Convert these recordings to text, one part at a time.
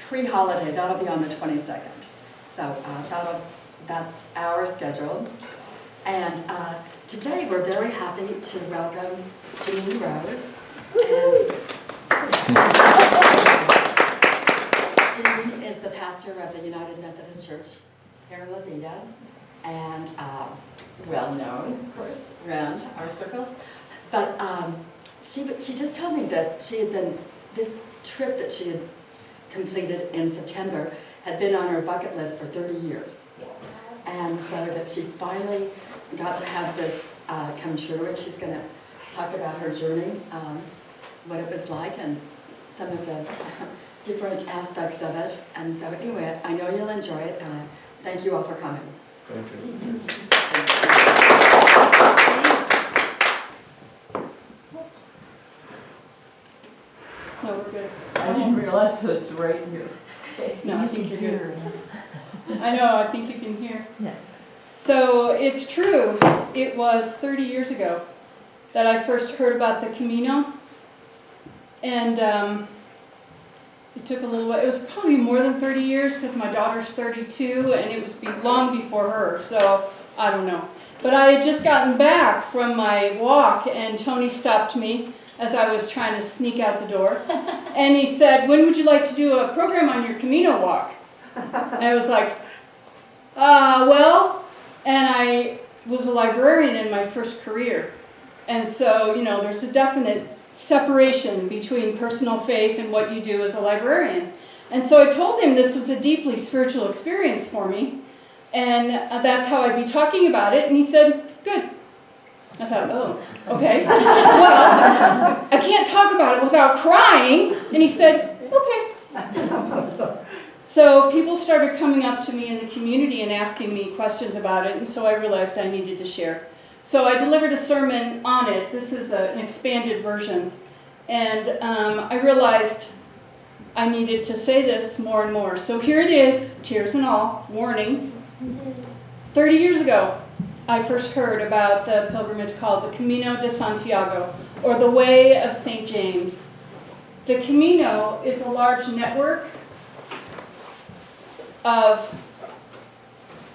pre-holiday. That'll be on the 22nd. So that's our schedule. And today we're very happy to welcome Janine Rose. Janine is the pastor of the United Methodist Church here in Veta, and well known, of course, around our circles. But she just told me that this trip that she had completed in September had been on her bucket list for 30 years. And so that she finally got to have this come true, and she's going to talk about her journey, what it was like, and some of the different aspects of it. And so anyway, I know you'll enjoy it, and thank you all for coming. Thank you. No, we're good. I didn't realize it was right here. No, I think you're good. I know, I think you can hear. Yeah. So it's true, it was 30 years ago that I first heard about the Camino. And it took a little while. It was probably more than 30 years because my daughter's 32 and it was long before her, so I don't know. But I had just gotten back from my walk and Tony stopped me as I was trying to sneak out the door. And he said, "When would you like to do a program on your Camino walk?" And I was like, well, and I was a librarian in my first career. And so, you know, there's a definite separation between personal faith and what you do as a librarian. And so I told him this was a deeply spiritual experience for me, and that's how I'd be talking about it. And he said, "Good." I thought, oh, okay. Well, I can't talk about it without crying. And he said, "Okay." So people started coming up to me in the community and asking me questions about it, and so I realized I needed to share. So I delivered a sermon on it. This is an expanded version. And I realized I needed to say this more and more. So here it is, tears and all, warning. 30 years ago, I first heard about the pilgrimage called the Camino de Santiago, or the Way of St. James. The Camino is a large network of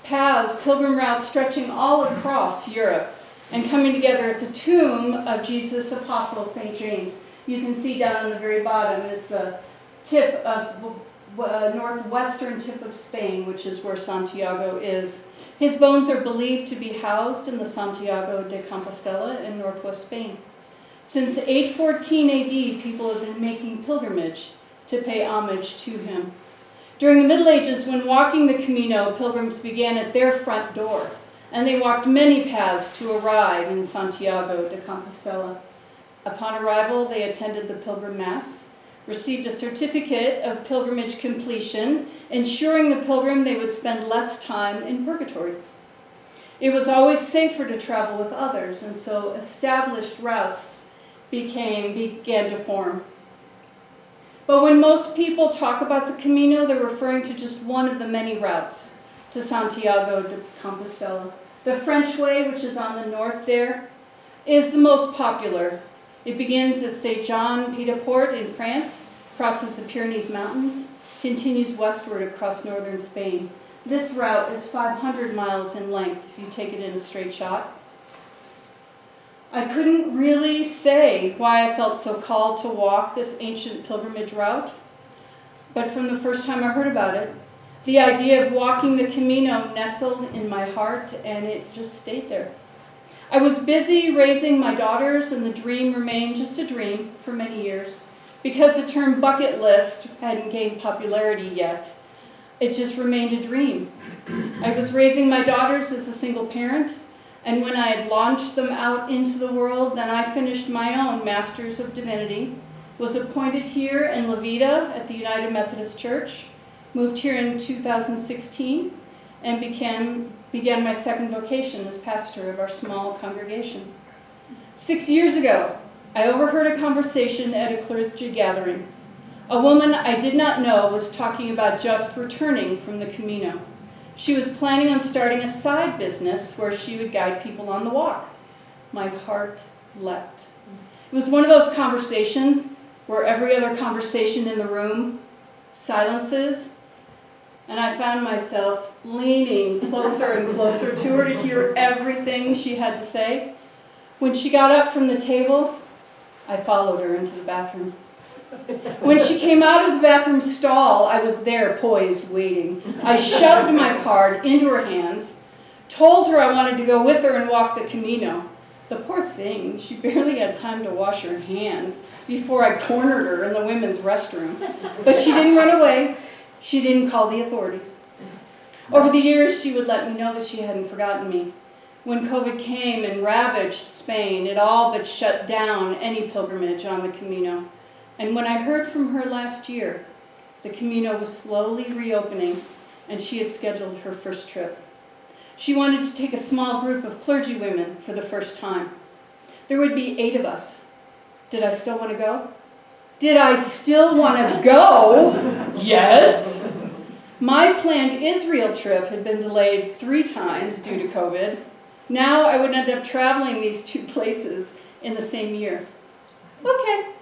paths, pilgrim routes stretching all across Europe and coming together at the tomb of Jesus' apostle, St. James. You can see down on the very bottom is the tip of northwestern tip of Spain, which is where Santiago is. His bones are believed to be housed in the Santiago de Compostela in northwest Spain. Since 814 AD, people have been making pilgrimage to pay homage to him. During the Middle Ages, when walking the Camino, pilgrims began at their front door, and they walked many paths to arrive in Santiago de Compostela. Upon arrival, they attended the pilgrim mass, received a certificate of pilgrimage completion, ensuring the pilgrim they would spend less time in purgatory. It was always safer to travel with others, and so established routes began to form. But when most people talk about the Camino, they're referring to just one of the many routes to Santiago de Compostela. The French way, which is on the north there, is the most popular. It begins at St. Jean Pied de Port in France, crosses the Pyrenees Mountains, continues westward across northern Spain. This route is 500 miles in length if you take it in a straight shot. I couldn't really say why I felt so called to walk this ancient pilgrimage route, but from the first time I heard about it, the idea of walking the Camino nestled in my heart, and it just stayed there. I was busy raising my daughters, and the dream remained just a dream for many years. Because the term bucket list hadn't gained popularity yet, it just remained a dream. I was raising my daughters as a single parent, and when I had launched them out into the world, then I finished my own Master's of Divinity, was appointed here in Veta at the United Methodist Church, moved here in 2016, and began my second vocation as pastor of our small congregation. 6 years ago, I overheard a conversation at a clergy gathering. A woman I did not know was talking about just returning from the Camino. She was planning on starting a side business where she would guide people on the walk. My heart leapt. It was one of those conversations where every other conversation in the room silences, and I found myself leaning closer and closer to her to hear everything she had to say. When she got up from the table, I followed her into the bathroom. When she came out of the bathroom stall, I was there, poised, waiting. I shoved my card into her hands, told her I wanted to go with her and walk the Camino. The poor thing, she barely had time to wash her hands before I cornered her in the women's restroom. But she didn't run away. She didn't call the authorities. Over the years, she would let me know that she hadn't forgotten me. When COVID came and ravaged Spain, it all but shut down any pilgrimage on the Camino. And when I heard from her last year, the Camino was slowly reopening, and she had scheduled her first trip. She wanted to take a small group of clergy women for the first time. There would be 8 of us. Did I still want to go? Did I still want to go? Yes. My planned Israel trip had been delayed 3 times due to COVID. Now I would end up traveling these 2 places in the same year. Okay.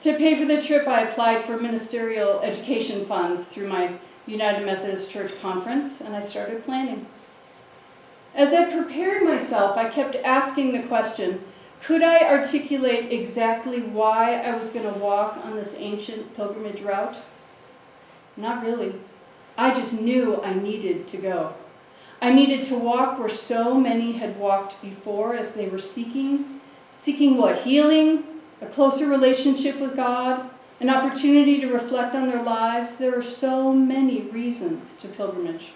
To pay for the trip, I applied for ministerial education funds through my United Methodist Church conference, and I started planning. As I prepared myself, I kept asking the question, could I articulate exactly why I was going to walk on this ancient pilgrimage route? Not really. I just knew I needed to go. I needed to walk where so many had walked before as they were seeking what? Healing, a closer relationship with God, an opportunity to reflect on their lives. There are so many reasons to pilgrimage.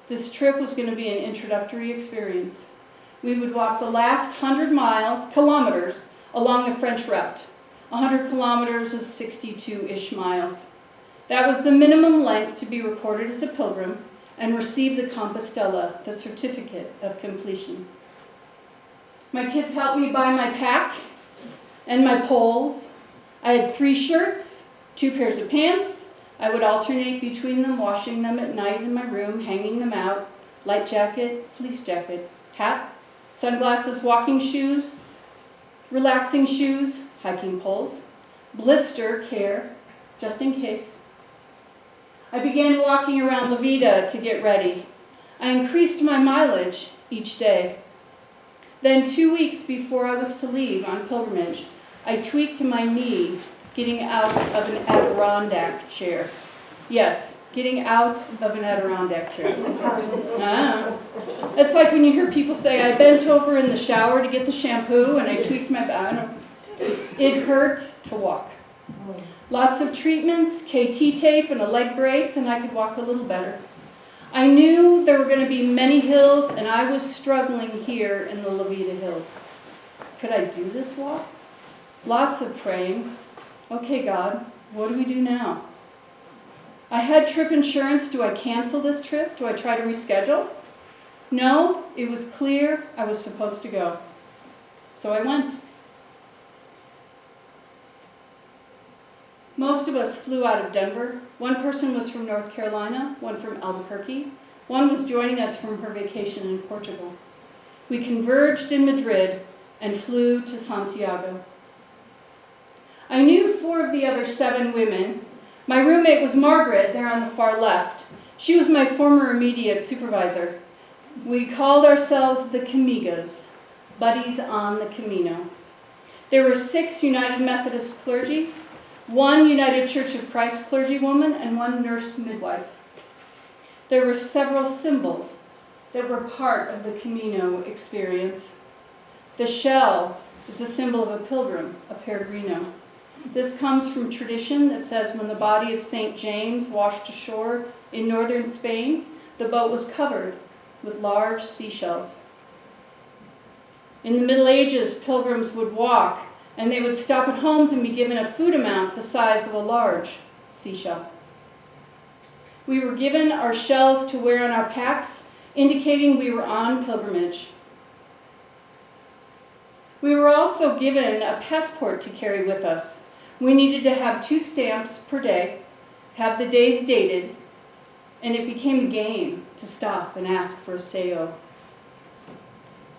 This trip was going to be an introductory experience. We would walk the last 100 kilometers along the French route. 100 kilometers is 62-ish miles. That was the minimum length to be recorded as a pilgrim and receive the Compostela, the certificate of completion. My kids helped me buy my pack and my poles. I had 3 shirts, 2 pairs of pants. I would alternate between them, washing them at night in my room, hanging them out, light jacket, fleece jacket, hat, sunglasses, walking shoes, relaxing shoes, hiking poles, blister care, just in case. I began walking around La Veta to get ready. I increased my mileage each day. Then 2 weeks before I was to leave on pilgrimage, I tweaked my knee getting out of an Adirondack chair. Yes, getting out of an Adirondack chair. It's like when you hear people say, I bent over in the shower to get the shampoo and I tweaked my back. It hurt to walk. Lots of treatments, KT tape and a leg brace, and I could walk a little better. I knew there were going to be many hills, and I was struggling here in the La Veta Hills. Could I do this walk? Lots of praying. Okay, God, what do we do now? I had trip insurance. Do I cancel this trip? Do I try to reschedule? No, it was clear I was supposed to go. So I went. Most of us flew out of Denver. One person was from North Carolina, one from Albuquerque. One was joining us from her vacation in Portugal. We converged in Madrid and flew to Santiago. I knew 4 of the other 7 women. My roommate was Margaret, there on the far left. She was my former immediate supervisor. We called ourselves the Camigas, buddies on the Camino. There were 6 United Methodist clergy, 1 United Church of Christ clergywoman, and 1 nurse midwife. There were several symbols that were part of the Camino experience. The shell is a symbol of a pilgrim, a peregrino. This comes from tradition that says when the body of St. James washed ashore in northern Spain, the boat was covered with large seashells. In the Middle Ages, pilgrims would walk, and they would stop at homes and be given a food amount the size of a large seashell. We were given our shells to wear on our packs, indicating we were on pilgrimage. We were also given a passport to carry with us. We needed to have 2 stamps per day, have the days dated, and it became a game to stop and ask for a sayo.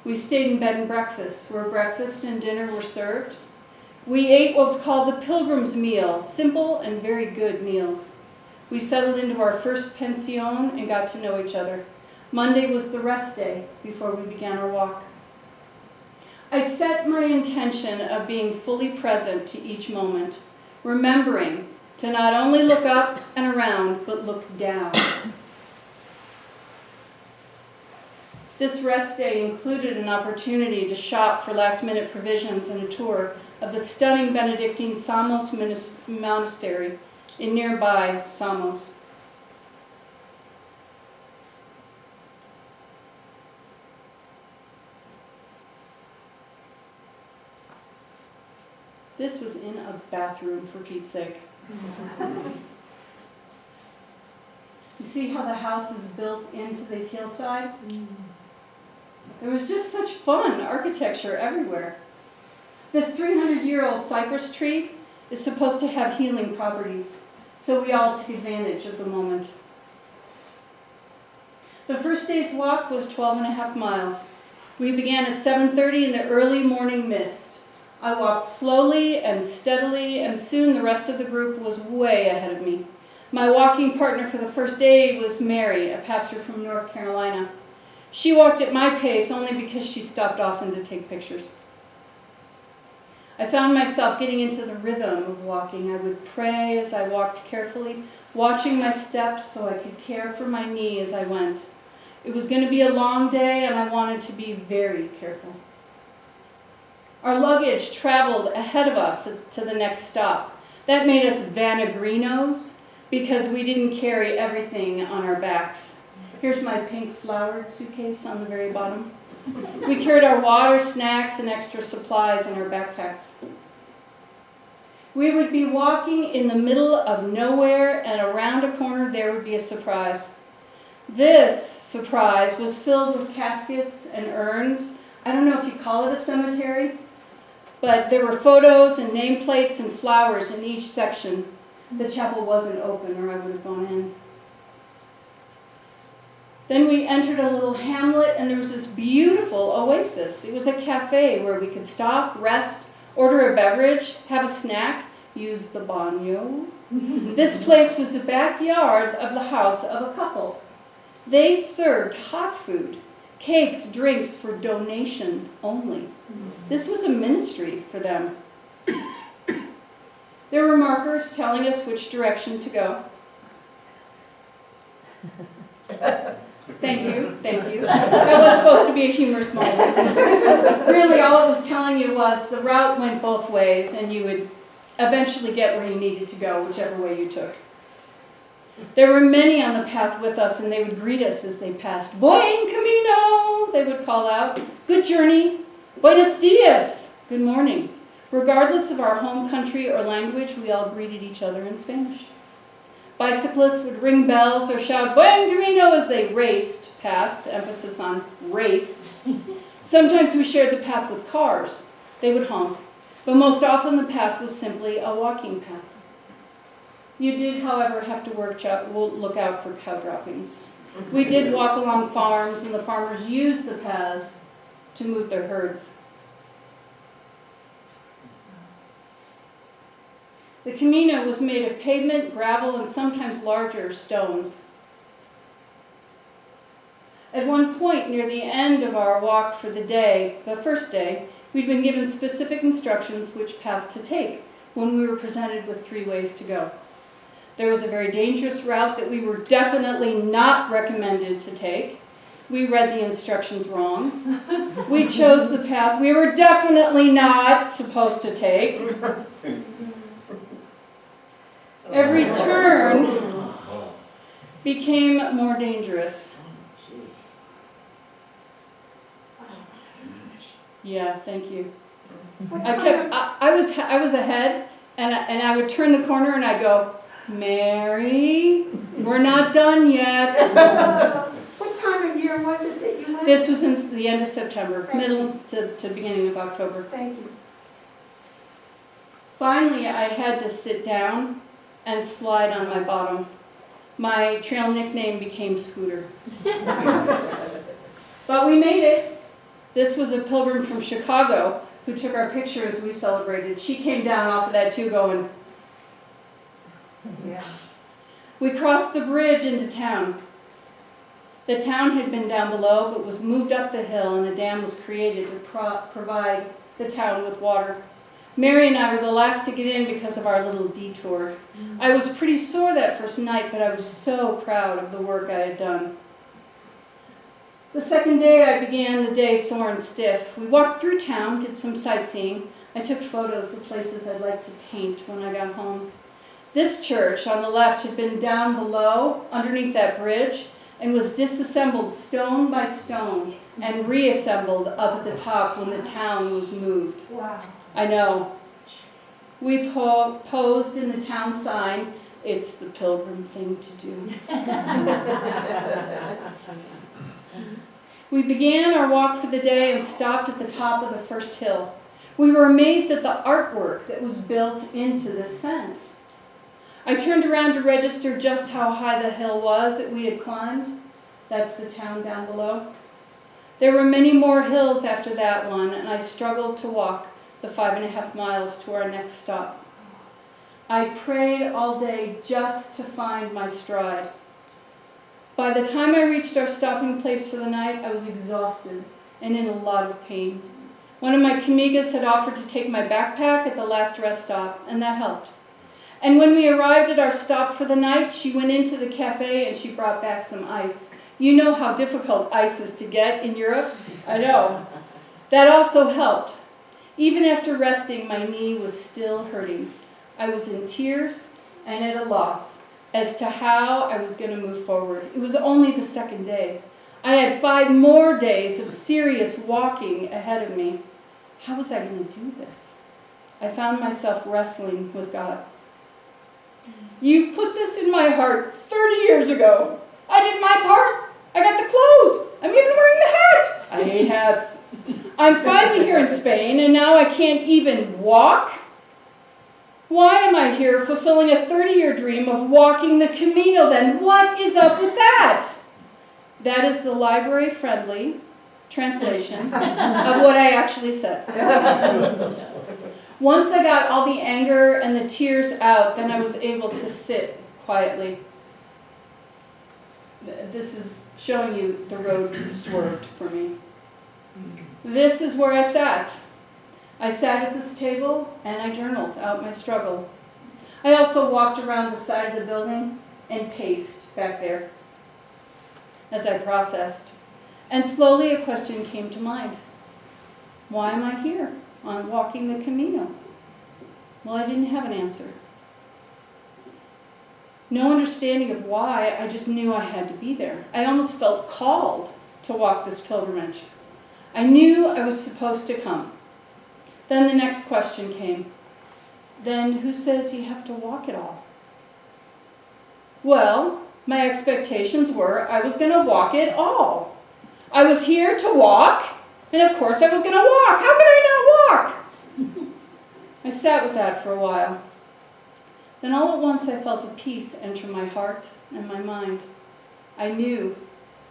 We stayed in bed and breakfast, where breakfast and dinner were served. We ate what was called the pilgrim's meal, simple and very good meals. We settled into our first pension and got to know each other. Monday was the rest day before we began our walk. I set my intention of being fully present to each moment, remembering to not only look up and around, but look down. This rest day included an opportunity to shop for last-minute provisions and a tour of the stunning Benedictine Samos Monastery in nearby Samos. This was in a bathroom, for Pete's sake. You see how the house is built into the hillside? There was just such fun architecture everywhere. This 300-year-old cypress tree is supposed to have healing properties, so we all took advantage of the moment. The first day's walk was 12.5 miles. We began at 7:30 in the early morning mist. I walked slowly and steadily, and soon the rest of the group was way ahead of me. My walking partner for the first day was Mary, a pastor from North Carolina. She walked at my pace only because she stopped often to take pictures. I found myself getting into the rhythm of walking. I would pray as I walked carefully, watching my steps so I could care for my knee as I went. It was going to be a long day, and I wanted to be very careful. Our luggage traveled ahead of us to the next stop. That made us vanagrinos because we didn't carry everything on our backs. Here's my pink flowered suitcase on the very bottom. We carried our water, snacks, and extra supplies in our backpacks. We would be walking in the middle of nowhere, and around a corner there would be a surprise. This surprise was filled with caskets and urns. I don't know if you call it a cemetery, but there were photos and nameplates and flowers in each section. The chapel wasn't open, or I would have gone in. Then we entered a little hamlet, and there was this beautiful oasis. It was a cafe where we could stop, rest, order a beverage, have a snack, use the baño. This place was the backyard of the house of a couple. They served hot food, cakes, drinks for donation only. This was a ministry for them. There were markers telling us which direction to go. Thank you. That was supposed to be a humorous moment. Really, all it was telling you was the route went both ways, and you would eventually get where you needed to go, whichever way you took. There were many on the path with us, and they would greet us as they passed. Buen camino, they would call out. Good journey. Buenos dias, good morning. Regardless of our home country or language, we all greeted each other in Spanish. Bicyclists would ring bells or shout, Buen camino, as they raced past, emphasis on raced. Sometimes we shared the path with cars. They would honk, but most often the path was simply a walking path. You did, however, have to look out for cow droppings. We did walk along farms, and the farmers used the paths to move their herds. The Camino was made of pavement, gravel, and sometimes larger stones. At one point near the end of our walk for the day, the first day, we'd been given specific instructions which path to take when we were presented with 3 ways to go. There was a very dangerous route that we were definitely not recommended to take. We read the instructions wrong. We chose the path we were definitely not supposed to take. Every turn became more dangerous. Yeah, thank you. I was ahead, and I would turn the corner and I'd go, Mary, we're not done yet. What time of year was it that you went? This was in the end of September, middle to beginning of October. Thank you. Finally, I had to sit down and slide on my bottom. My trail nickname became Scooter. But we made it. This was a pilgrim from Chicago who took our picture as we celebrated. She came down off of that too going. Yeah. We crossed the bridge into town. The town had been down below, but was moved up the hill, and a dam was created to provide the town with water. Mary and I were the last to get in because of our little detour. I was pretty sore that first night, but I was so proud of the work I had done. The second day, I began the day sore and stiff. We walked through town, did some sightseeing. I took photos of places I'd like to paint when I got home. This church on the left had been down below, underneath that bridge, and was disassembled stone by stone and reassembled up at the top when the town was moved. Wow. I know. We posed in the town sign. It's the pilgrim thing to do. We began our walk for the day and stopped at the top of the first hill. We were amazed at the artwork that was built into this fence. I turned around to register just how high the hill was that we had climbed. That's the town down below. There were many more hills after that one, and I struggled to walk the 5.5 miles to our next stop. I prayed all day just to find my stride. By the time I reached our stopping place for the night, I was exhausted and in a lot of pain. One of my camigas had offered to take my backpack at the last rest stop, and that helped. And when we arrived at our stop for the night, she went into the cafe and she brought back some ice. You know how difficult ice is to get in Europe? I know. That also helped. Even after resting, my knee was still hurting. I was in tears and at a loss as to how I was going to move forward. It was only the second day. I had 5 more days of serious walking ahead of me. How was I going to do this? I found myself wrestling with God. You put this in my heart 30 years ago. I did my part. I got the clothes. I'm even wearing the hat. I hate hats. I'm finally here in Spain, and now I can't even walk. Why am I here fulfilling a 30-year dream of walking the Camino then? What is up with that? That is the library-friendly translation of what I actually said. Once I got all the anger and the tears out, then I was able to sit quietly. This is showing you the road swerved for me. This is where I sat. I sat at this table and I journaled out my struggle. I also walked around the side of the building and paced back there as I processed. And slowly a question came to mind. Why am I here on walking the Camino? Well, I didn't have an answer. No understanding of why, I just knew I had to be there. I almost felt called to walk this pilgrimage. I knew I was supposed to come. Then the next question came. Then who says you have to walk it all? Well, my expectations were I was going to walk it all. I was here to walk, and of course I was going to walk. How could I not walk? I sat with that for a while. Then all at once I felt a peace enter my heart and my mind. I knew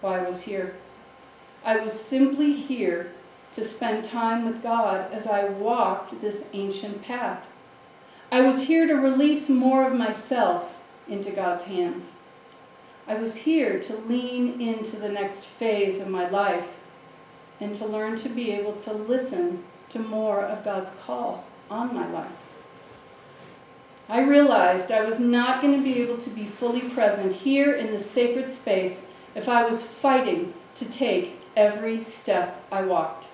why I was here. I was simply here to spend time with God as I walked this ancient path. I was here to release more of myself into God's hands. I was here to lean into the next phase of my life and to learn to be able to listen to more of God's call on my life. I realized I was not going to be able to be fully present here in this sacred space if I was fighting to take every step I walked.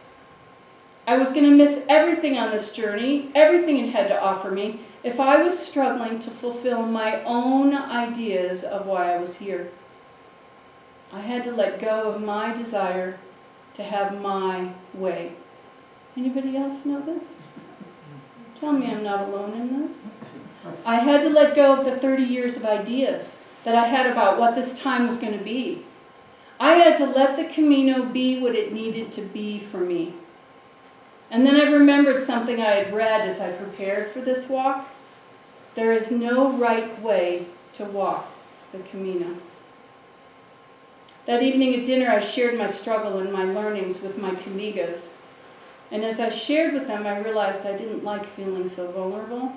I was going to miss everything on this journey, everything it had to offer me, if I was struggling to fulfill my own ideas of why I was here. I had to let go of my desire to have my way. Anybody else know this? Tell me I'm not alone in this. I had to let go of the 30 years of ideas that I had about what this time was going to be. I had to let the Camino be what it needed to be for me. And then I remembered something I had read as I prepared for this walk. There is no right way to walk the Camino. That evening at dinner, I shared my struggle and my learnings with my camigas. And as I shared with them, I realized I didn't like feeling so vulnerable.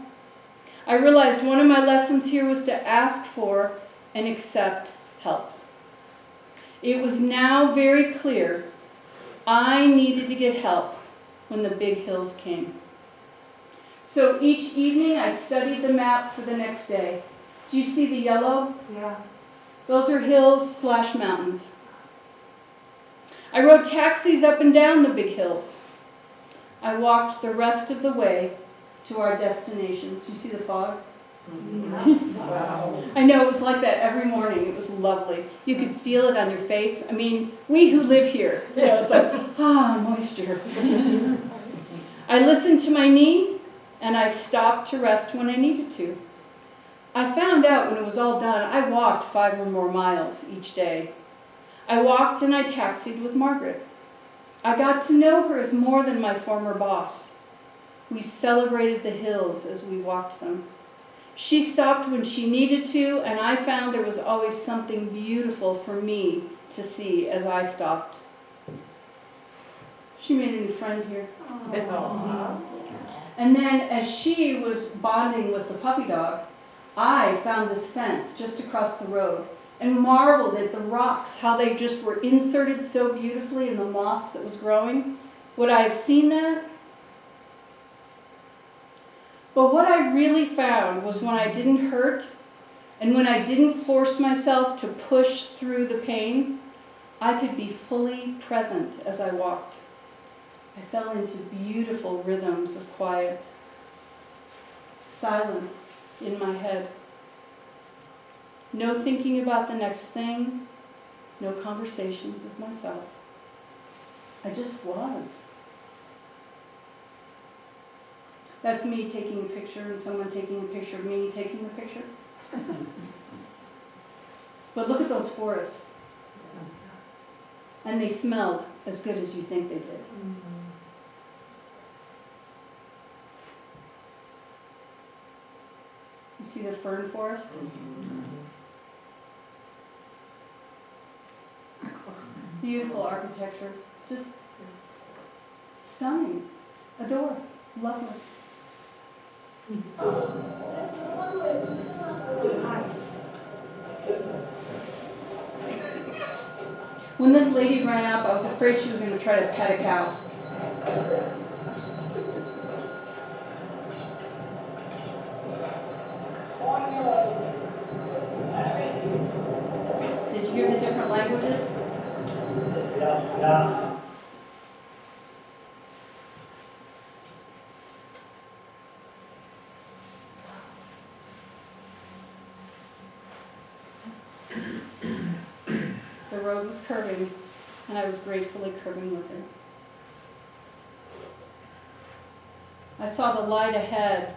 I realized one of my lessons here was to ask for and accept help. It was now very clear I needed to get help when the big hills came. So each evening I studied the map for the next day. Do you see the yellow? Yeah. Those are hills/mountains. I rode taxis up and down the big hills. I walked the rest of the way to our destinations. Do you see the fog? Wow. I know, it was like that every morning. It was lovely. You could feel it on your face. I mean, we who live here, it's like, moisture. I listened to my knee, and I stopped to rest when I needed to. I found out when it was all done, I walked 5 or more miles each day. I walked and I taxied with Margaret. I got to know her as more than my former boss. We celebrated the hills as we walked them. She stopped when she needed to, and I found there was always something beautiful for me to see as I stopped. She made a new friend here. Aw. And then as she was bonding with the puppy dog, I found this fence just across the road and marveled at the rocks, how they just were inserted so beautifully in the moss that was growing. Would I have seen that? But what I really found was when I didn't hurt and when I didn't force myself to push through the pain, I could be fully present as I walked. I fell into beautiful rhythms of quiet, silence in my head. No thinking about the next thing, no conversations with myself. I just was. That's me taking a picture and someone taking a picture of me taking the picture. But look at those forests. And they smelled as good as you think they did. You see the fern forest? Beautiful architecture. Just stunning. Adore. Lovely. When this lady ran up, I was afraid she was going to try to pet a cow. Did you hear the different languages? The road was curving, and I was gratefully curving with it. I saw the light ahead,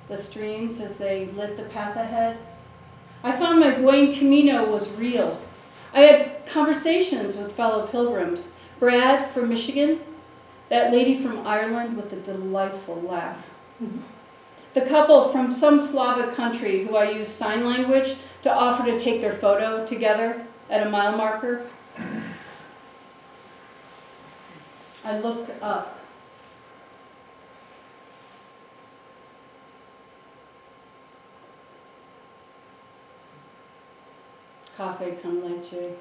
the streams as they lit the path ahead. I found my buen camino was real. I had conversations with fellow pilgrims. Brad from Michigan, that lady from Ireland with a delightful laugh. The couple from some Slavic country who I used sign language to offer to take their photo together at a mile marker. I looked up. Cafe con leche.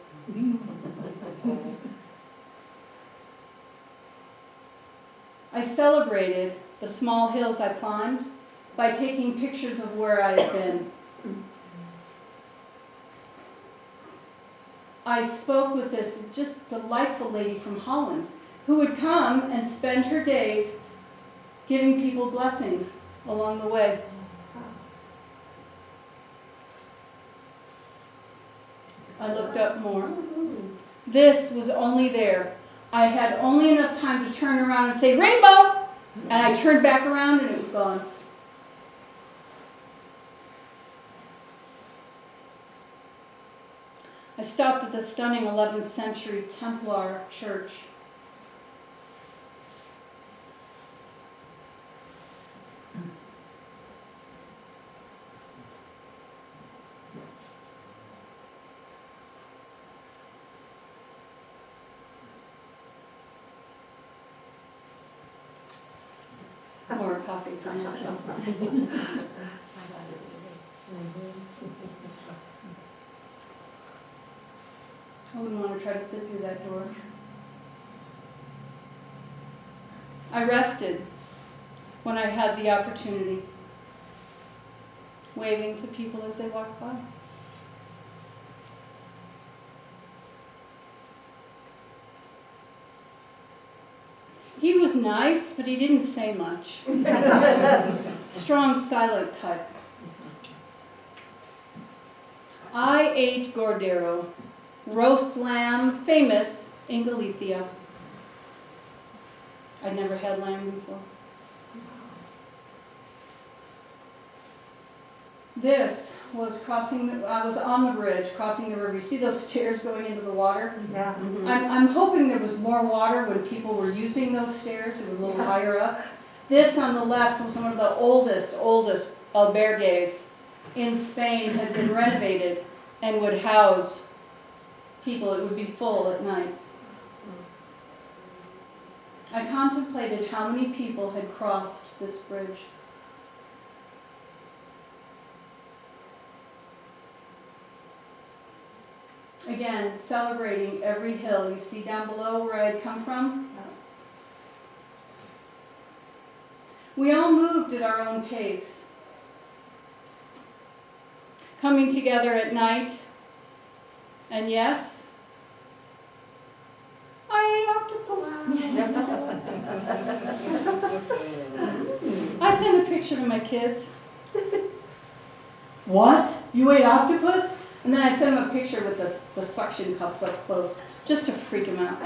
I celebrated the small hills I climbed by taking pictures of where I had been. I spoke with this just delightful lady from Holland who would come and spend her days giving people blessings along the way. I looked up more. This was only there. I had only enough time to turn around and say, "Rainbow!" And I turned back around and it was gone. I stopped at the stunning 11th century Templar church. more coffee for me. I wouldn't want to try to fit through that door. I rested when I had the opportunity, waving to people as they walked by. He was nice, but he didn't say much. Strong, silent type. I ate Cordero, roast lamb, famous in Galicia. I'd never had lamb before. This was I was on the bridge, crossing the river. You see those stairs going into the water? Yeah. I'm hoping there was more water when people were using those stairs. It was a little higher up. This on the left was one of the oldest albergues in Spain, had been renovated and would house people. It would be full at night. I contemplated how many people had crossed this bridge. Again, celebrating every hill. You see down below where I had come from? We all moved at our own pace. Coming together at night. And yes, I ate octopus. I sent a picture to my kids. What? You ate octopus? And then I sent them a picture with the suction cups up close, just to freak them out.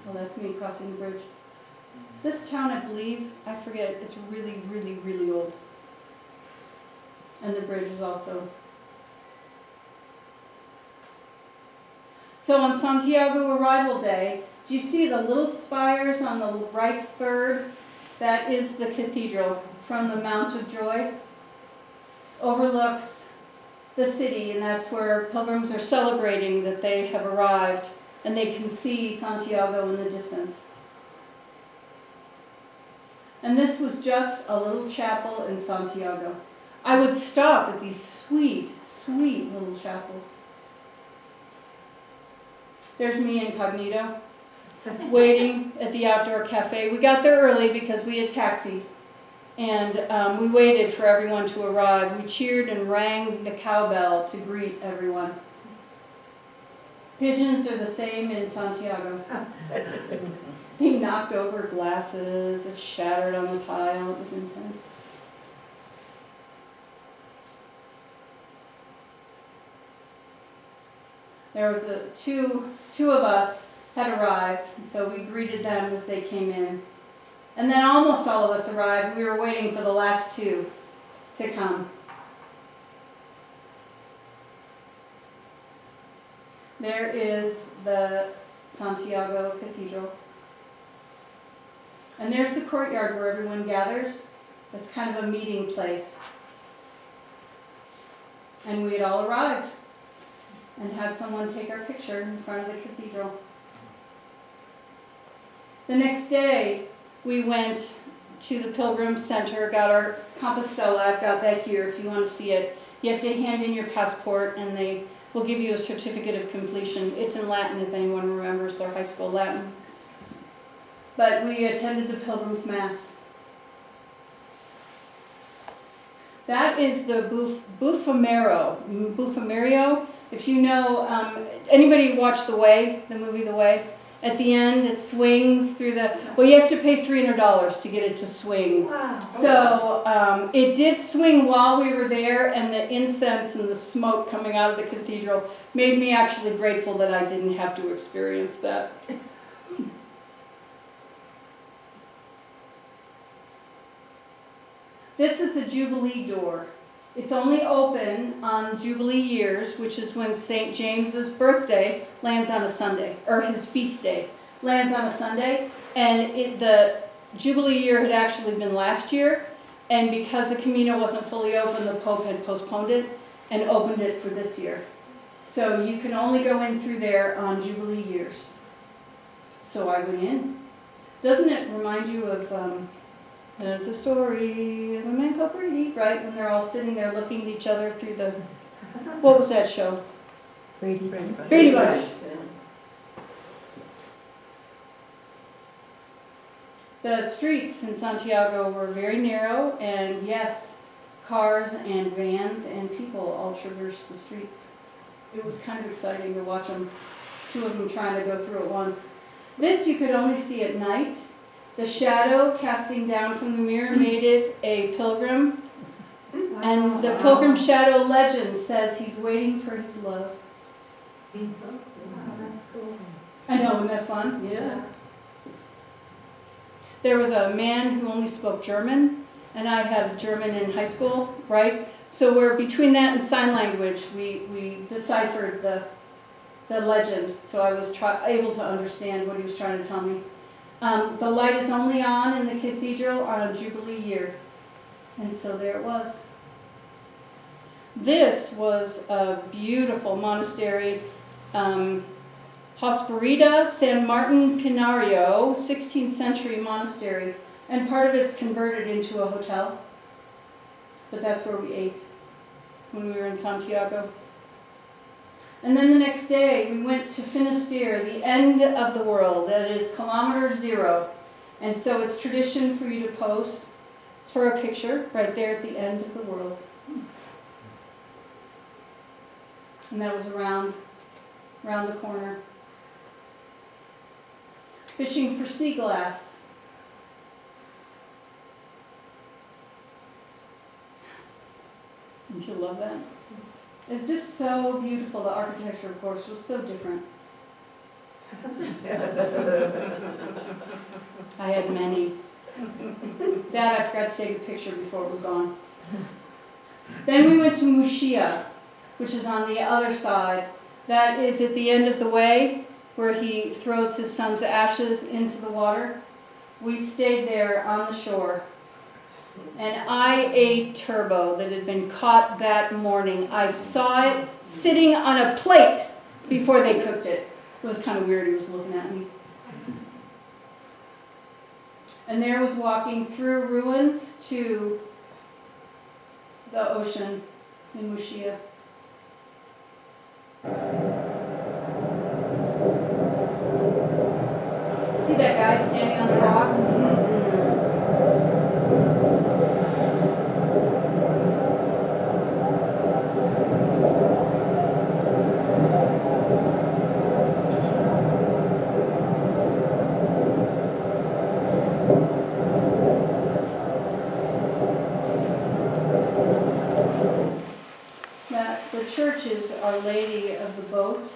Well, that's me crossing the bridge. This town, I believe, I forget, it's really, really, really old. And the bridge is also. So on Santiago arrival day, do you see the little spires on the right third? That is the cathedral from the Mount of Joy. Overlooks the city, and that's where pilgrims are celebrating that they have arrived, and they can see Santiago in the distance. And this was just a little chapel in Santiago. I would stop at these sweet, sweet little chapels. There's me incognito, waiting at the outdoor cafe. We got there early because we had taxied, and we waited for everyone to arrive. We cheered and rang the cowbell to greet everyone. Pigeons are the same in Santiago. They knocked over glasses, it shattered on the tile, it was intense. There was two of us had arrived, and so we greeted them as they came in. And then almost all of us arrived. We were waiting for the last two to come. There is the Santiago Cathedral. And there's the courtyard where everyone gathers. It's kind of a meeting place. And we had all arrived and had someone take our picture in front of the cathedral. The next day, we went to the Pilgrim Center, got our Compostela. I've got that here if you want to see it. You have to hand in your passport, and they will give you a certificate of completion. It's in Latin, if anyone remembers their high school Latin. But we attended the Pilgrim's Mass. That is the Bufamerio. If you know, anybody watch The Way, the movie The Way? At the end, it swings through well, you have to pay $300 to get it to swing. Wow. So it did swing while we were there, and the incense and the smoke coming out of the cathedral made me actually grateful that I didn't have to experience that. This is the Jubilee door. It's only open on Jubilee years, which is when St. James's birthday lands on a Sunday, or his feast day lands on a Sunday. And the Jubilee year had actually been last year, and because the Camino wasn't fully open, the Pope had postponed it and opened it for this year. So you can only go in through there on Jubilee years. So I went in. Doesn't it remind you of, there's a story of a man called Brady, right? When they're all sitting there looking at each other through the, what was that show? Brady. Brady Bunch. The streets in Santiago were very narrow, and yes, cars and vans and people all traversed the streets. It was kind of exciting to watch them, two of them trying to go through at once. This you could only see at night. The shadow casting down from the mirror made it a pilgrim, and the pilgrim shadow legend says he's waiting for his love. I know, isn't that fun? Yeah. There was a man who only spoke German, and I had German in high school, right? So we're between that and sign language, we deciphered the legend, so I was able to understand what he was trying to tell me. The light is only on in the cathedral on a Jubilee year, and so there it was. This was a beautiful monastery, Hosperida San Martin Pinario, 16th century monastery, and part of it's converted into a hotel. But that's where we ate when we were in Santiago. And then the next day we went to Finisterre, the end of the world, that is kilometer 0. And so it's tradition for you to pose for a picture right there at the end of the world. And that was around the corner. Fishing for sea glass. Don't you love that? It's just so beautiful. The architecture, of course, was so different. I had many. That I forgot to take a picture before it was gone. Then we went to Muxia, which is on the other side. That is at the end of the way, where he throws his son's ashes into the water. We stayed there on the shore. And I ate turbo that had been caught that morning. I saw it sitting on a plate before they cooked it. It was kind of weird, he was looking at me. And there was walking through ruins to the ocean in Muxia. See that guy standing on the rock? The church is Our Lady of the Boat.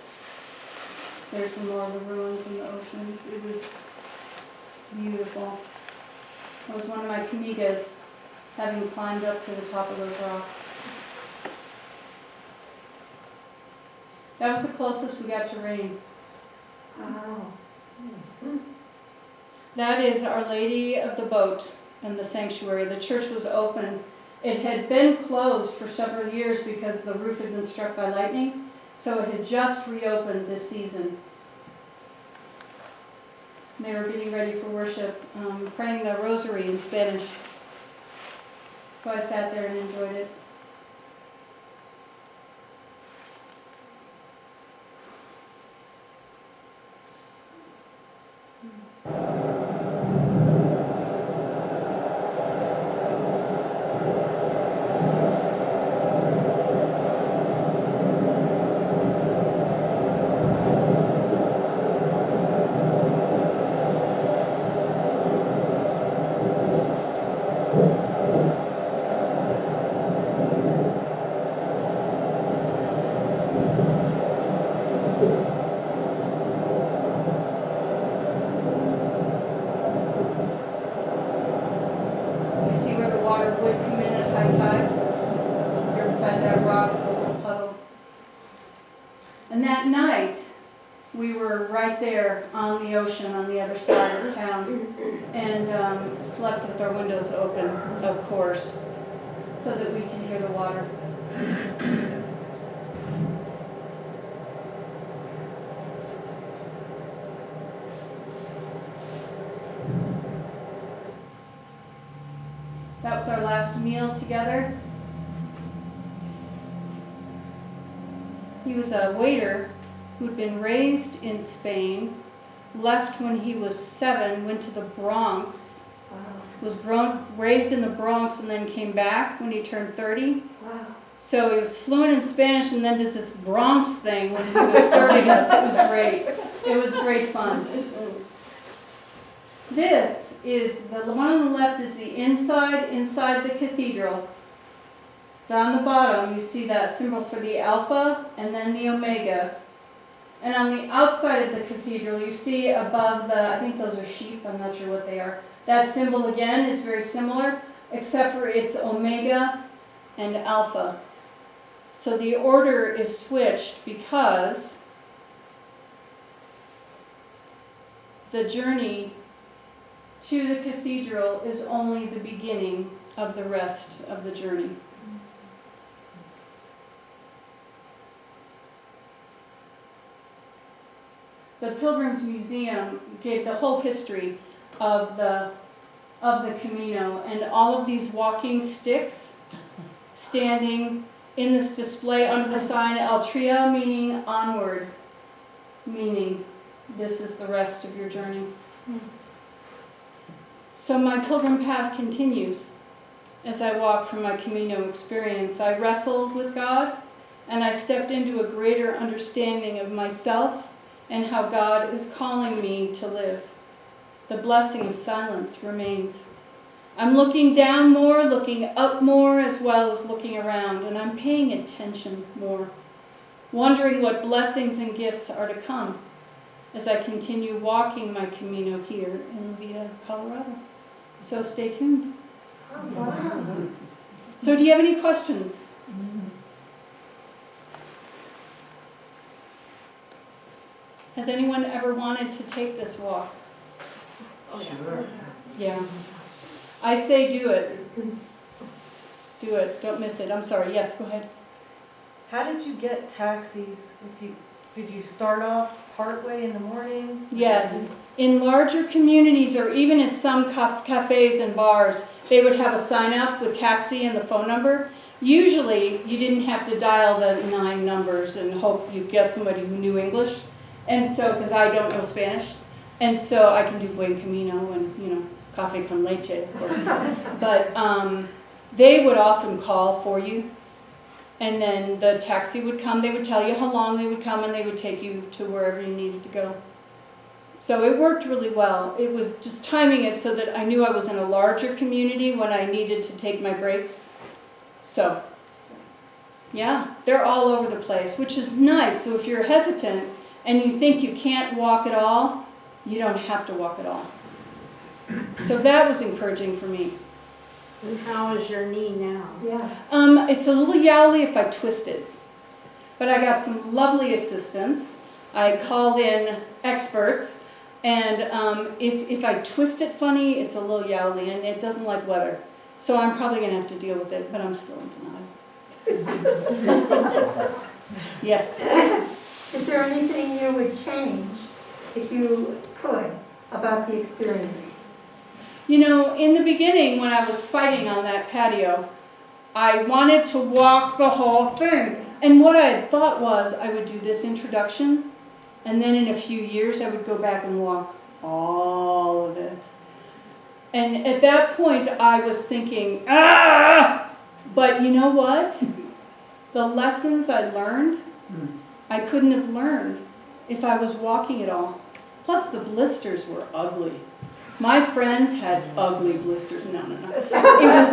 There's some more of the ruins in the ocean. It was beautiful. It was one of my comigas, having climbed up to the top of those rocks. That was the closest we got to rain. Wow. That is Our Lady of the Boat and the sanctuary. The church was open. It had been closed for several years because the roof had been struck by lightning, so it had just reopened this season. They were getting ready for worship, praying the rosary in Spanish. So I sat there and enjoyed it. Would come in at high tide. There beside that rock is a little puddle. And that night, we were right there on the ocean on the other side of town and slept with our windows open, of course, so that we could hear the water. That was our last meal together. He was a waiter who'd been raised in Spain, left when he was 7, went to the Bronx, was raised in the Bronx, and then came back when he turned 30. Wow. So he was fluent in Spanish and then did this Bronx thing when he was serving us. It was great. It was great fun. This is, the one on the left is the inside the cathedral. Down the bottom you see that symbol for the Alpha and then the Omega. And on the outside of the cathedral you see above the, I think those are sheep, I'm not sure what they are. That symbol again is very similar, except for it's Omega and Alpha. So the order is switched because the journey to the cathedral is only the beginning of the rest of the journey. The Pilgrims Museum gave the whole history of the Camino, and all of these walking sticks standing in this display under the sign Altria, meaning onward, meaning this is the rest of your journey. So my pilgrim path continues as I walk from my Camino experience. I wrestled with God, and I stepped into a greater understanding of myself and how God is calling me to live. The blessing of silence remains. I'm looking down more, looking up more, as well as looking around, and I'm paying attention more, wondering what blessings and gifts are to come as I continue walking my Camino here in Veta, Colorado. So stay tuned. Wow. So do you have any questions? Has anyone ever wanted to take this walk? Sure. Yeah. I say do it. Do it. Don't miss it. I'm sorry. Yes, go ahead. How did you get taxis? Did you start off partway in the morning? Yes. In larger communities, or even at some cafes and bars, they would have a sign up with taxi and the phone number. Usually, you didn't have to dial the 9 numbers and hope you get somebody who knew English. And so, because I don't know Spanish, and so I can do buen camino and, café con leche, of course. But they would often call for you, and then the taxi would come. They would tell you how long they would come, and they would take you to wherever you needed to go. So it worked really well. It was just timing it so that I knew I was in a larger community when I needed to take my breaks. So, yeah, they're all over the place, which is nice. So if you're hesitant and you think you can't walk at all, you don't have to walk at all. So that was encouraging for me. And how is your knee now? Yeah. It's a little yowly if I twist it. But I got some lovely assistance. I called in experts, and if I twist it funny, it's a little yowly, and it doesn't like weather. So I'm probably going to have to deal with it, but I'm still in denial. Yes. Is there anything you would change, if you could, about the experience? In the beginning, when I was fighting on that patio, I wanted to walk the whole thing. And what I had thought was I would do this introduction, and then in a few years I would go back and walk all of it. And at that point I was thinking, but you know what? The lessons I learned, I couldn't have learned if I was walking at all. Plus the blisters were ugly. My friends had ugly blisters. No. It was,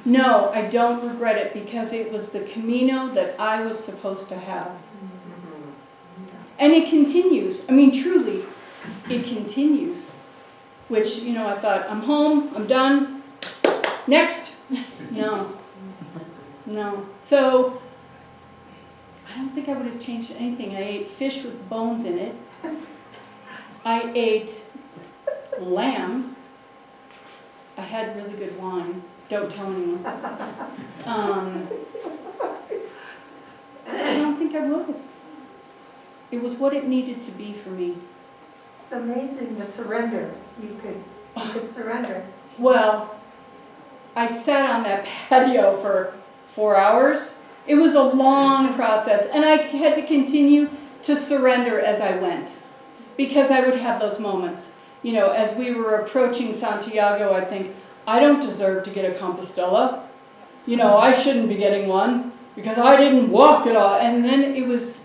no, I don't regret it because it was the Camino that I was supposed to have. And it continues. I mean, truly, it continues. Which, I thought, I'm home, I'm done, next. No. So, I don't think I would have changed anything. I ate fish with bones in it. I ate lamb. I had really good wine. Don't tell anyone. I don't think I would. It was what it needed to be for me. It's amazing the surrender. You could surrender. Well, I sat on that patio for 4 hours. It was a long process, and I had to continue to surrender as I went, because I would have those moments. You know, as we were approaching Santiago, I think, I don't deserve to get a Compostela. You know, I shouldn't be getting one because I didn't walk it all. And then it was,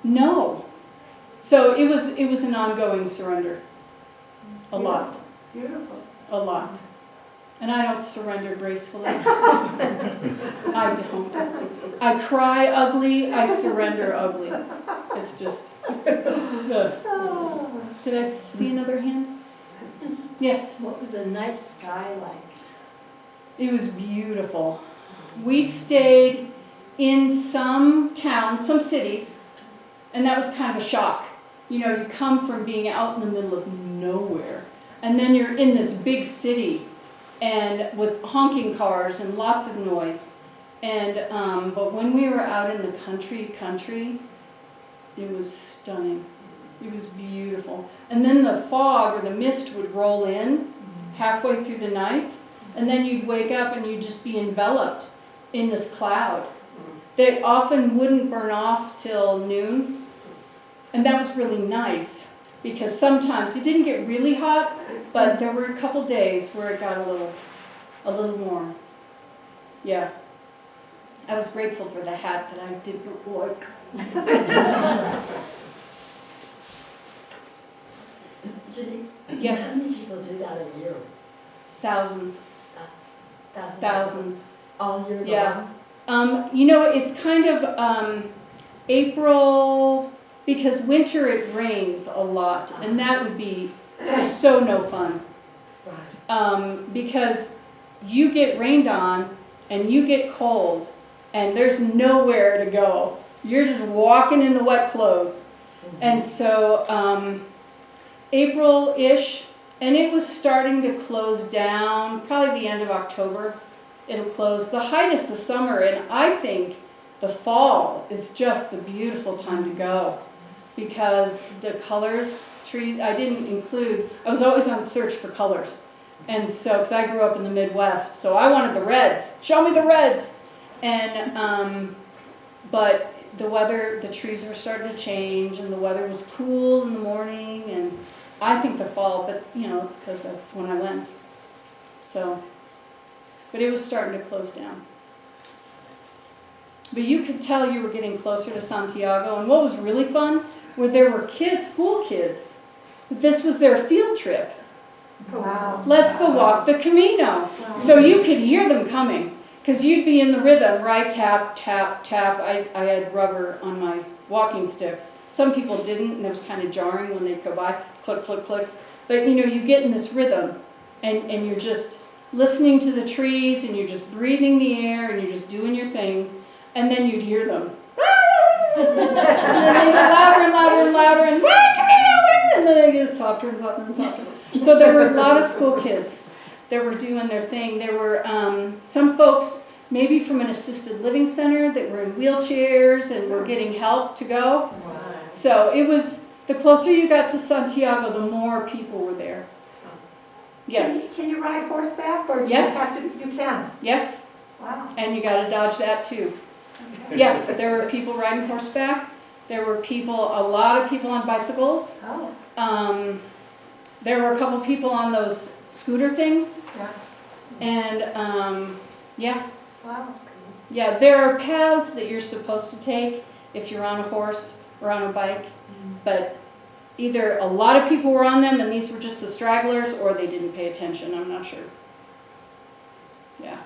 no. So it was an ongoing surrender. A lot. Beautiful. A lot. And I don't surrender gracefully. I don't. I cry ugly, I surrender ugly. It's just, Oh. did I see another hand? Yes. What was the night sky like? It was beautiful. We stayed in some towns, some cities, and that was kind of a shock. You know, you come from being out in the middle of nowhere, and then you're in this big city, and with honking cars and lots of noise. And but when we were out in the country, it was stunning. It was beautiful. And then the fog or the mist would roll in halfway through the night, and then you'd wake up and you'd just be enveloped in this cloud. They often wouldn't burn off till noon, and that was really nice, because sometimes it didn't get really hot, but there were a couple days where it got a little warm. Yeah. I was grateful for the hat that I didn't like. Janine, Yes. how many people do that a year? Thousands. Thousands. All year long? Yeah. You know, it's kind of April, because winter it rains a lot, and that would be so no fun. Right. Because you get rained on, and you get cold, and there's nowhere to go. You're just walking in the wet clothes. And so April-ish, and it was starting to close down, probably the end of October. It'll close. The height is the summer, and I think the fall is just the beautiful time to go, because the colors, trees, I was always on search for colors. And so, because I grew up in the Midwest, so I wanted the reds. Show me the reds! And, but the weather, the trees were starting to change, and the weather was cool in the morning, and I think the fall, but you know, it's because that's when I went. So, but it was starting to close down. But you could tell you were getting closer to Santiago, and what was really fun were there were kids, school kids. This was their field trip. Wow. Let's go walk the Camino. Wow. So you could hear them coming, because you'd be in the rhythm, right? Tap, tap, tap. I had rubber on my walking sticks. Some people didn't, and it was kind of jarring when they'd go by. Click, click, click. But you know, you get in this rhythm, and you're just listening to the trees, and you're just breathing the air, and you're just doing your thing, and then you'd hear them. And then they get louder and louder and louder, and then they get softer and softer and softer. So there were a lot of school kids that were doing their thing. There were some folks, maybe from an assisted living center, that were in wheelchairs and were getting help to go. So it was, the closer you got to Santiago, the more people were there. Yes. Can you ride horseback, or do Yes. you have to? You can. Yes. Wow. And you got to dodge that too. Yes, there were people riding horseback. There were people, a lot of people on bicycles. Oh. There were a couple people on those scooter things. Yeah. And yeah. Wow. Yeah, there are paths that you're supposed to take if you're on a horse or on a bike, but either a lot of people were on them and these were just the stragglers, or they didn't pay attention. I'm not sure. Yeah.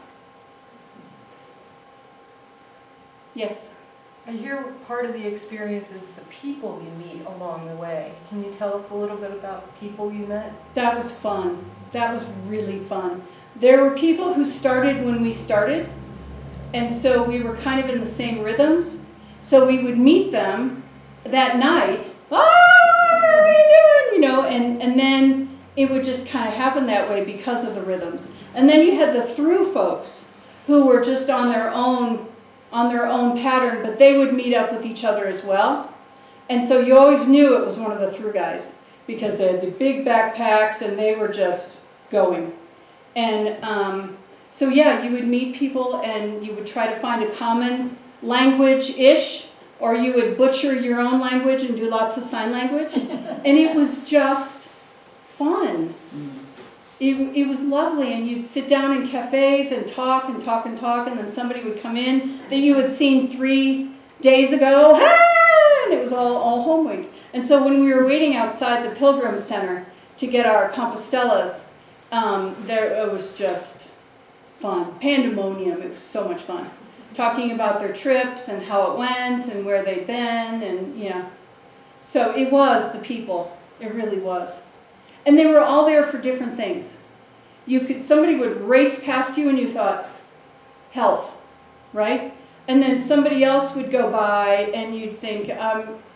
Yes. I hear part of the experience is the people you meet along the way. Can you tell us a little bit about the people you met? That was fun. That was really fun. There were people who started when we started, and so we were kind of in the same rhythms. So we would meet them that night. Oh, what are you doing? You know, and then it would just kind of happen that way because of the rhythms. And then you had the through folks who were just on their own pattern, but they would meet up with each other as well. And so you always knew it was one of the through guys, because they had the big backpacks and they were just going. And So yeah, you would meet people and you would try to find a common language-ish, or you would butcher your own language and do lots of sign language. And it was just fun. It was lovely, and you'd sit down in cafes and talk and talk and talk, and then somebody would come in that you had seen 3 days ago, and it was all home week. And so when we were waiting outside the Pilgrim Center to get our Compostelas, it was just fun. Pandemonium, it was so much fun. Talking about their trips and how it went and where they'd been, and yeah. So it was the people, it really was. And they were all there for different things. Somebody would race past you and you thought, health, right? And then somebody else would go by and you'd think,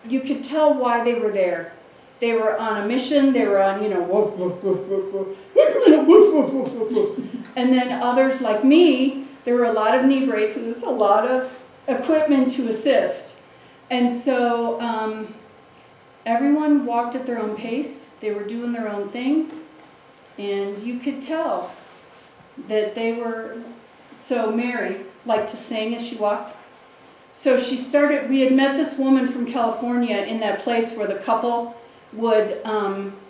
you could tell why they were there. They were on a mission, they were on, woof, woof, woof, woof, woof, woof, woof, woof, woof, woof. And then others like me, there were a lot of knee braces, a lot of equipment to assist. And so everyone walked at their own pace. They were doing their own thing, and you could tell that they were. So Mary liked to sing as she walked. So we had met this woman from California in that place where the couple would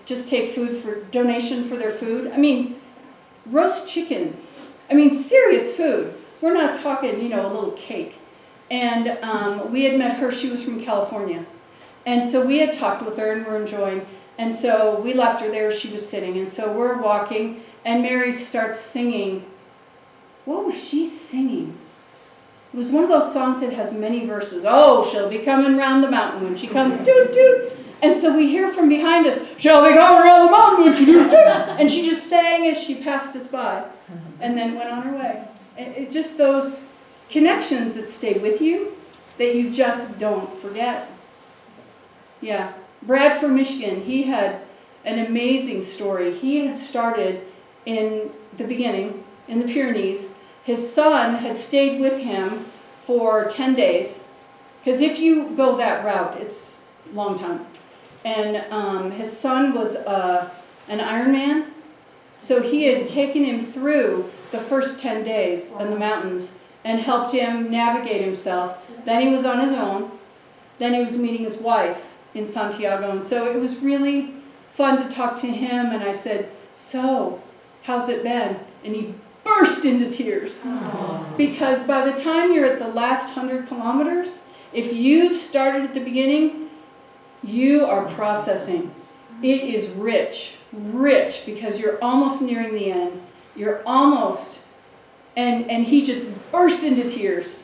just take food for donation for their food. I mean, roast chicken. I mean, serious food. We're not talking, a little cake. And we had met her. She was from California. And so we had talked with her and we're enjoying. And so we left her there, she was sitting. And so we're walking, and Mary starts singing. What was she singing? It was one of those songs that has many verses. Oh, she'll be coming round the mountain when she comes, doot, doot. And so we hear from behind us, she'll be coming around the mountain when she doot, doot. And she just sang as she passed us by, and then went on her way. It just those connections that stay with you that you just don't forget. Yeah. Brad from Michigan, he had an amazing story. He had started in the beginning, in the Pyrenees. His son had stayed with him for 10 days. Because if you go that route, it's a long time. And his son was an Ironman. So he had taken him through the first 10 days in the mountains and helped him navigate himself. Then he was on his own. Then he was meeting his wife in Santiago. And so it was really fun to talk to him. And I said, so, how's it been? And he burst into tears. Aww. Because by the time you're at the last 100 kilometers, if you've started at the beginning, you are processing. It is rich, because you're almost nearing the end. You're almost, and he just burst into tears.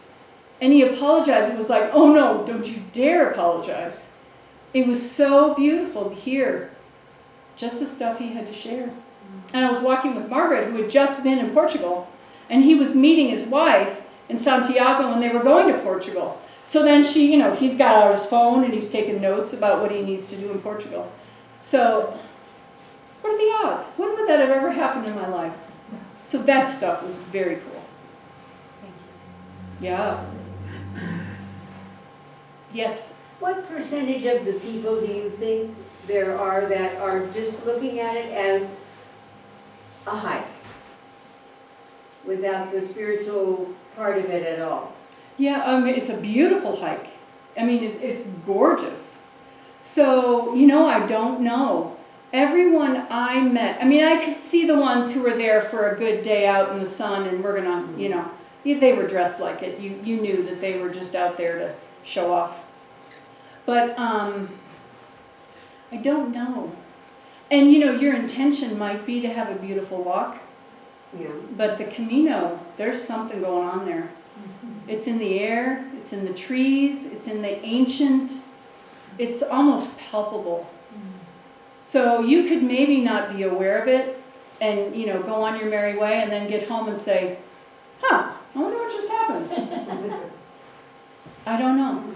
And he apologized. It was like, oh no, don't you dare apologize. It was so beautiful to hear just the stuff he had to share. And I was walking with Margaret, who had just been in Portugal, and he was meeting his wife in Santiago, and they were going to Portugal. So then he's got out his phone, and he's taking notes about what he needs to do in Portugal. So, what are the odds? When would that have ever happened in my life? So that stuff was very cool. Thank you. Yeah. Yes? What percentage of the people do you think there are that are just looking at it as a hike without the spiritual part of it at all? Yeah, it's a beautiful hike. I mean, it's gorgeous. So, I don't know. Everyone I met, I could see the ones who were there for a good day out in the sun and we're gonna, they were dressed like it. You knew that they were just out there to show off. But I don't know. And your intention might be to have a beautiful walk. Yeah. But the Camino, there's something going on there. Mm-hmm. It's in the air, it's in the trees, it's in the ancient, it's almost palpable. Mm-hmm. So you could maybe not be aware of it and, go on your merry way and then get home and say, I wonder what just happened. I don't know.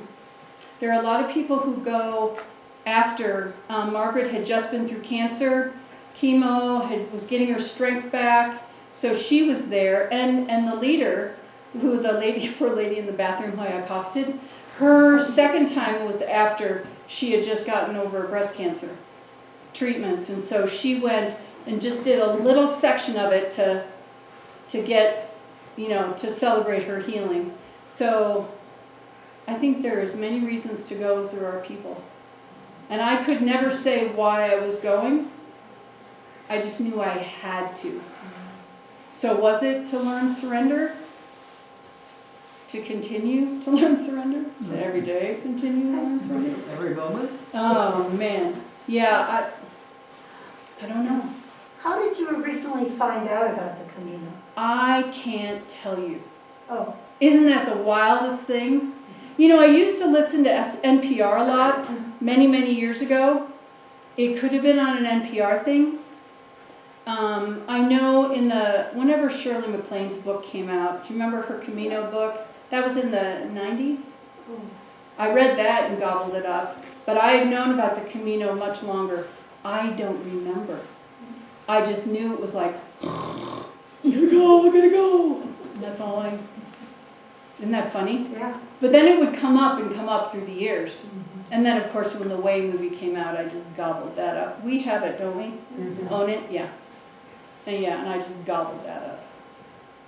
There are a lot of people who go after Margaret had just been through cancer, chemo, was getting her strength back, so she was there, and the leader, poor lady in the bathroom who I accosted, her second time was after she had just gotten over breast cancer treatments, and so she went and just did a little section of it to to get, to celebrate her healing. So I think there are as many reasons to go as there are people. And I could never say why I was going. I just knew I had to. So was it to learn surrender? To continue to learn surrender? To every day continue to learn surrender? Every moment? Oh, man. Yeah, I don't know. How did you originally find out about the Camino? I can't tell you. Oh, Isn't that the wildest thing? I used to listen to NPR a lot many, many years ago. It could have been on an NPR thing. I know whenever Shirley MacLaine's book came out, do you remember her Camino book? That was in the 90s. I read that and gobbled it up. But I had known about the Camino much longer. I don't remember. I just knew it was like, I'm gonna go. And that's all isn't that funny? yeah. But then it would come up through the years. And then, of course, when the Way movie came out, I just gobbled that up. We have it, don't we? Own it? Yeah. And I just gobbled that up.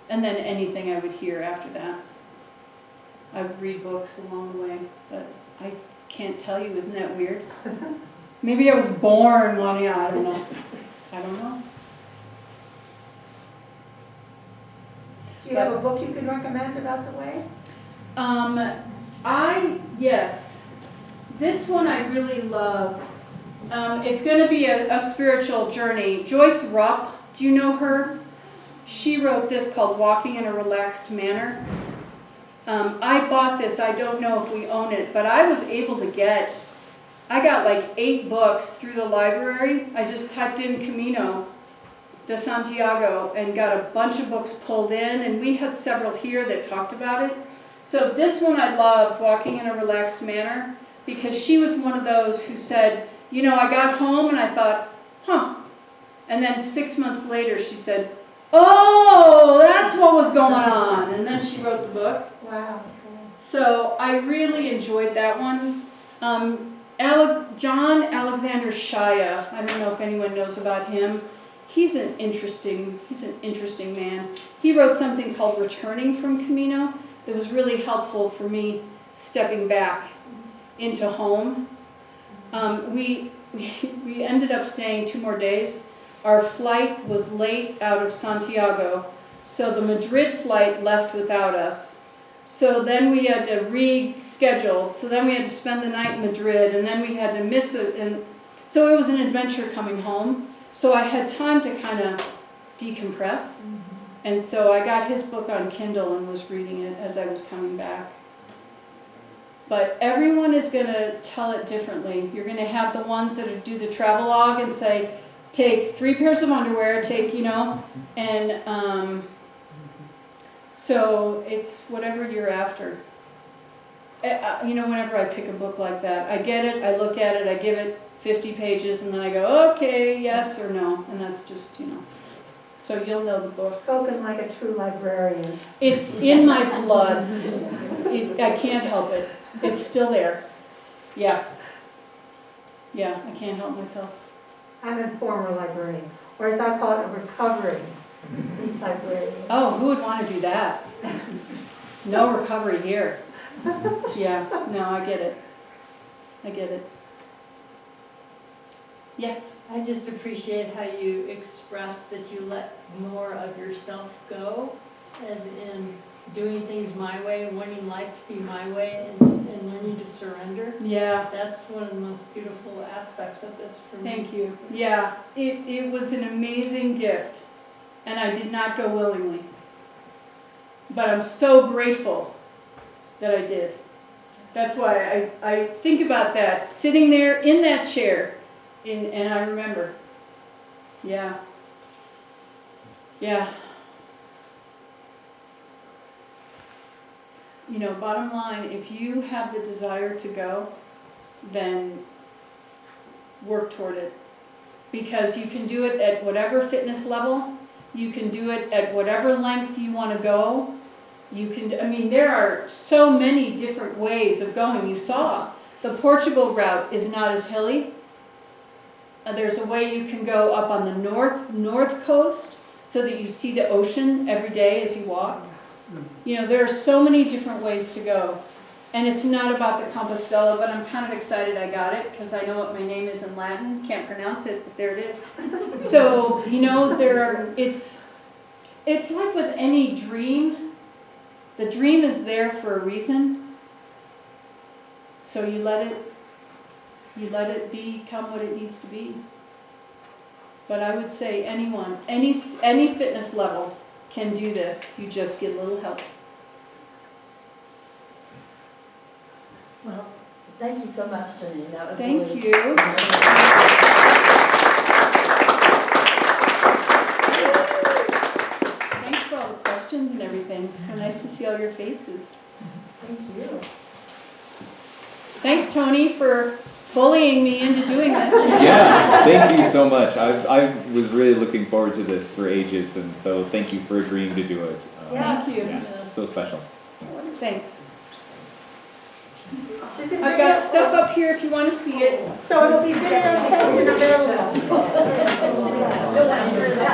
And then anything I would hear after that. I would read books along the way, but I can't tell you. Isn't that weird? Maybe I was born wanting, I don't know. I don't know. Do you have a book you could recommend about the Way? Yes. This one I really love. It's going to be a spiritual journey. Joyce Rupp, do you know her? She wrote this called Walking in a Relaxed Manner. I bought this, I don't know if we own it, but I was able to I got like 8 books through the library. I just typed in Camino de Santiago and got a bunch of books pulled in, and we had several here that talked about it. So this one I loved, Walking in a Relaxed Manner, because she was one of those who said, I got home and I thought, and then 6 months later she said, oh, that's what was going on, and then she wrote the book. Wow. So I really enjoyed that one. John Alexander Shia, I don't know if anyone knows about him. He's an interesting man. He wrote something called Returning from Camino that was really helpful for me stepping back into home. We ended up staying 2 more days. Our flight was late out of Santiago, so the Madrid flight left without us. So then we had to reschedule. So then we had to spend the night in Madrid, and then we had to miss it. And so it was an adventure coming home. So I had time to kind of decompress. And so I got his book on Kindle and was reading it as I was coming back. But everyone is going to tell it differently. You're going to have the ones that do the travelogue and say, take 3 pairs of underwear, and so it's whatever you're after. Whenever I pick a book like that, I get it, I look at it, I give it 50 pages, and then I go, okay, yes or no, and that's just, So you'll know the book. Spoken like a true librarian. It's in my blood. I can't help it. It's still there. Yeah. Yeah, I can't help myself. I'm a former librarian, or as I call it, a recovering librarian. Oh, who would want to do that? No recovery here. Yeah, no, I get it. I get it. Yes? I just appreciate how you express that you let more of yourself go, as in doing things my way, wanting life to be my way, and learning to surrender. Yeah. That's one of the most beautiful aspects of this for me. Thank you. Yeah, it was an amazing gift, and I did not go willingly. But I'm so grateful that I did. That's why I think about that, sitting there in that chair, and I remember. Yeah. Yeah. Bottom line, if you have the desire to go, then work toward it. Because you can do it at whatever fitness level, you can do it at whatever length you want to go. There are so many different ways of going. You saw the Portugal route is not as hilly. There's a way you can go up on the north coast, so that you see the ocean every day as you walk. You know, there are so many different ways to go. And it's not about the Compostela, but I'm kind of excited I got it because I know what my name is in Latin. Can't pronounce it, but there it is. So, you know, it's like with any dream. The dream is there for a reason. So you let it become what it needs to be. But I would say anyone, any fitness level can do this. You just get a little help. Well, thank you so much, Janine. That was Thank really you. Thanks for all the questions and everything. So nice to see all your faces. Thank you. Thanks, Tony, for bullying me into doing this. Yeah, thank you so much. I was really looking forward to this for ages, and so thank you for agreeing to do it. Thank you. Yeah, so special. Thanks. Is it I've got stuff up here if you want to see it. So it'll be videotaped and available.